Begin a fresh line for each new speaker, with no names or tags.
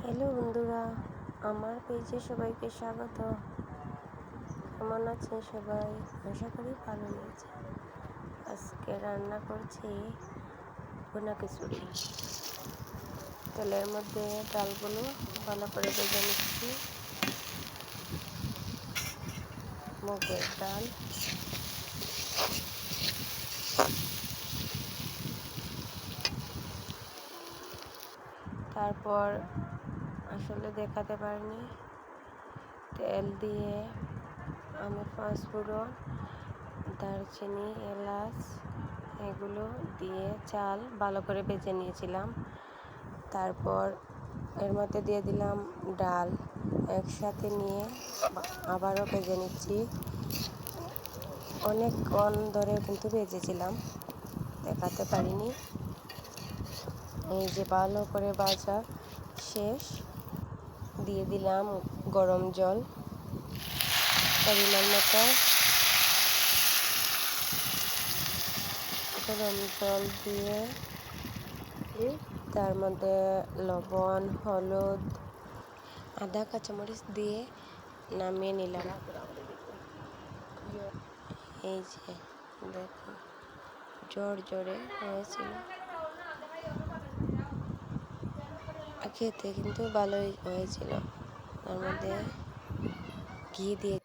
Hello বন্ধুরা, আমার পেজে সবাইকে স্বাগত। কেমন আছেন সবাই? আশা করি ভালোই আছে। আজকে রান্না করছি ভুনা খিচুড়ি। তেলের মধ্যে ডালগুলো ভালো করে ভেজে নিচ্ছি। মুগের ডাল, তারপর আসলে দেখাতে পারিনি, তেল দিয়ে আমি পাঁচফোড়ন, দারচিনি, এলাচ এগুলো দিয়ে চাল ভালো করে ভেজে নিয়েছিলাম। তারপর এর মধ্যে দিয়ে দিলাম ডাল, একসাথে নিয়ে আবারও ভেজে নিচ্ছি। অনেকক্ষণ ধরে কিন্তু ভেজেছিলাম, দেখাতে পারিনি। এই যে ভালো করে ভাজা শেষ, দিয়ে দিলাম গরম জল পরিমাণ মতো। গরম জল দিয়ে তার মধ্যে লবণ, হলুদ, আদা, কাঁচামরিচ দিয়ে নামিয়ে নিলাম। এই যে দেখুন, জোরে হয়েছিল, খেতে কিন্তু ভালোই হয়েছিল। তার মধ্যে ঘি দিয়ে